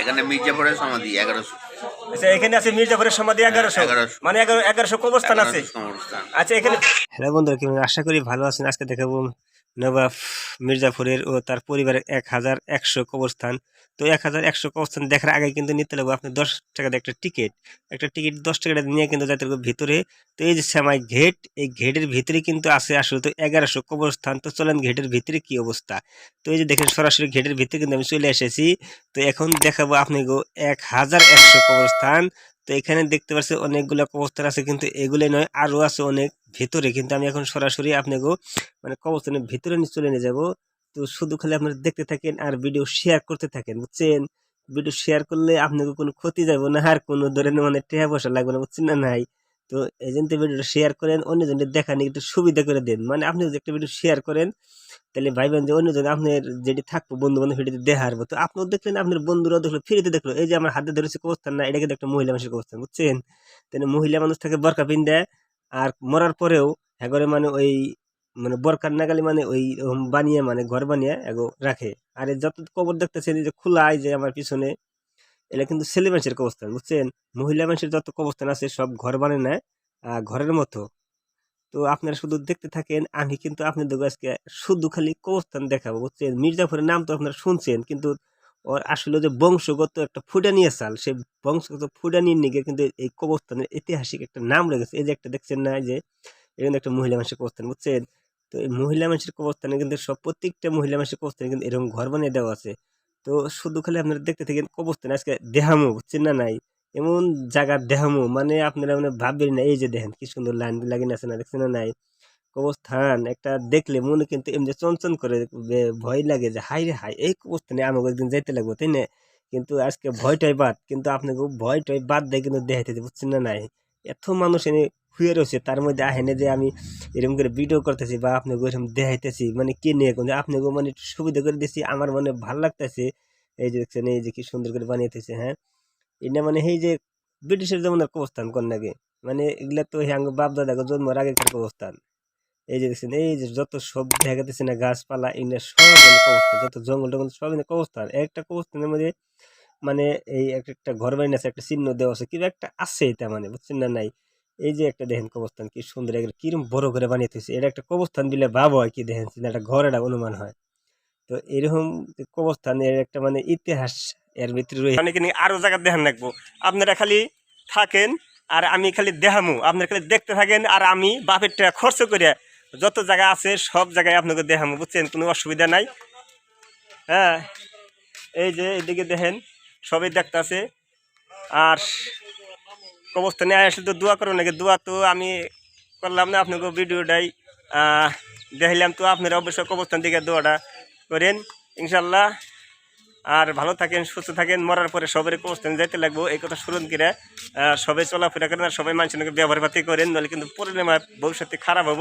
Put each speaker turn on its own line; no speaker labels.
এখানে মির্জাপুরের সমাধি 1100।
আচ্ছা, এখানে আছে মির্জাপুরের সমাধি 1100,
1100
মানে 1100 কবরস্থান আছে।
1100 কবরস্থান।
আচ্ছা, এখানে হ্যালো বন্ধুরা, কেমন আশা করি ভালো আছেন। আজকে দেখাবো নবাব মির্জাপুরের ও তার পরিবারের 1100 কবরস্থান। তো 1100 কবরস্থান দেখার আগে কিন্তু নিতে লাগবে আপনি 10 টাকা দিয়ে একটা টিকিট 10 টাকা নিয়ে কিন্তু যাইতে লাগবে ভিতরে। তো এই যে শ্যামাই ঘেট, এই ঘেটের ভিতরে কিন্তু আছে আসলে তো 1100 কবরস্থান। তো চলেন ঘেটের ভিতরে কি অবস্থা। তো এই যে দেখেন সরাসরি ঘেটের ভিতরে কিন্তু আমি চলে এসেছি। তো এখন দেখাবো আপনি 1100 কবরস্থান। তো এখানে দেখতে পাচ্ছেন অনেকগুলো কবরস্থান আছে, কিন্তু এগুলো নয়, আরো আছে অনেক ভেতরে। কিন্তু আমি এখন সরাসরি আপনাকে মানে কবরস্থানের ভিতরে চলে নিয়ে যাব। তো শুধু খালি আপনারা দেখতে থাকেন আর ভিডিও শেয়ার করতে থাকেন, বুঝছেন। ভিডিও শেয়ার করলে আপনাকে কোনো ক্ষতি যাবে না, আর কোনো ধরনের মানে টাকা পয়সা লাগবে না, বুঝছেন না নাই। তো এই জন্য ভিডিওটা শেয়ার করেন, অন্যজনকে দেখানি একটু সুবিধা করে দেন। মানে আপনি যদি একটা ভিডিও শেয়ার করেন তাহলে ভাইবেন যে অন্যজন আপনার যেটি থাকবো বন্ধু বান্ধব সেটি দেখার মতো আপনিও দেখলেন, আপনার বন্ধুরাও দেখলো, ফ্রিতে দেখলো। এই যে আমার হাতে ধরেছে কবরস্থান না, এটা কিন্তু একটা মহিলা মানুষের কবরস্থান, বুঝছেন। তাহলে মহিলা মানুষ থাকে বরকা পিন্দে, আর মরার পরেও এগরে মানে ওই মানে বরকার নাগালি মানে ওই বানিয়ে মানে ঘর বানিয়ে এগো রাখে। আর এই যত কবর দেখতেছেন এই যে খোলা, এই যে আমার পিছনে, এটা কিন্তু ছেলে মানুষের কবরস্থান, বুঝছেন। মহিলা মানুষের যত কবরস্থান আছে সব ঘর বানিয়ে নেয় ঘরের মতো। তো আপনারা শুধু দেখতে থাকেন, আমি কিন্তু আপনাদের আজকে শুধু খালি কবরস্থান দেখাবো, বুঝছেন। মির্জাপুরের নাম তো আপনারা শুনছেন, কিন্তু ওর আসলে যে বংশগত একটা ফুটানিয়া চাল, সেই বংশগত ফুটানির নিকে কিন্তু এই কবরস্থানের ঐতিহাসিক একটা নাম রেখেছে। এই যে একটা দেখছেন না, যে এখানে একটা মহিলা মানুষের কবরস্থান, বুঝছেন। তো এই মহিলা মানুষের কবরস্থানে কিন্তু সব প্রত্যেকটা মহিলা মানুষের কবরস্থানে কিন্তু এরকম ঘর বানিয়ে দেওয়া আছে। তো শুধু খালি আপনারা দেখতে থাকেন কবরস্থানে আজকে দেহামো, বুঝছেন না নাই, এমন জায়গা দেহামো মানে আপনারা মানে ভাববেন না। এই যে দেখেন কি সুন্দর লাইন লাগিয়ে আছে না, দেখছেন না নাই। কবরস্থান একটা দেখলে মনে কিন্তু এমনি চঞ্চন করে, ভয় লাগে যে হাই রে হাই, এই কবরস্থানে আমাকে একদিন যাইতে লাগবো, তাই না। কিন্তু আজকে ভয়টাই বাদ, কিন্তু আপনাকে ভয়টাই বাদ দেয় কিন্তু দেখাইতে, বুঝছেন না নাই। এত মানুষ এনে শুয়ে রয়েছে, তার মধ্যে আহেনে যে আমি এরকম করে ভিডিও করতেছি বা আপনাকে ওইরকম দেখাইতেছি, মানে কে নিয়ে কিন্তু আপনাকে মানে একটু সুবিধা করে দিচ্ছি, আমার মানে ভাল লাগতেছে। এই যে দেখছেন, এই যে কি সুন্দর করে বানিয়েছে, হ্যাঁ। এটা মানে এই যে ব্রিটিশের জমানার কবরস্থান কোন নাকি, মানে এগুলা তো বাপ দাদা জন্মের আগেকার কবরস্থান। এই যে দেখছেন, এই যে যত সব দেখা যাচ্ছে না গাছপালা, এগুলো সব কবরস্থান, যত জঙ্গল টঙ্গল সব কবরস্থান। একটা কবরস্থানের মধ্যে মানে এই একটা ঘর বাড়ি আছে, একটা চিহ্ন দেওয়া আছে, কিবা একটা আছে এটা, মানে বুঝছেন না নাই। এই যে একটা দেখেন কবরস্থান কি সুন্দর, কিরম বড় করে বানিয়ে দিয়েছে। এটা একটা কবরস্থান দিলে ভাব হয় কি, দেখেন একটা ঘর, এটা অনুমান হয়। তো এরকম কবরস্থানের একটা মানে ইতিহাস এর ভিতরে রয়েছে। মানে কিনা আরো জায়গা দেখান রাখবো, আপনারা খালি থাকেন আর আমি খালি দেখামু, আপনারা খালি দেখতে থাকেন। আর আমি বাপের টাকা খরচ করে যত জায়গা আছে সব জায়গায় আপনাকে দেখামু, বুঝছেন, কোনো অসুবিধা নাই। হ্যাঁ, এই যে এদিকে দেখেন সবই দেখতে আছে। আর কবরস্থানে আসলে তো দোয়া করো নাকি, দোয়া তো আমি করলাম না, আপনাকে ভিডিওটাই দেখাইলাম। তো আপনারা অবশ্যই কবরস্থান থেকে দোয়াটা করেন ইনশাল্লাহ। আর ভালো থাকেন, সুস্থ থাকেন। মরার পরে সবাই কবরস্থানে যাইতে লাগবো, এই কথা স্মরণ করে সবাই চলাফেরা করেন আর সবাই মানুষের ব্যবহার পাতি করেন, নাহলে কিন্তু পরিণাম ভবিষ্যতে খারাপ হবো।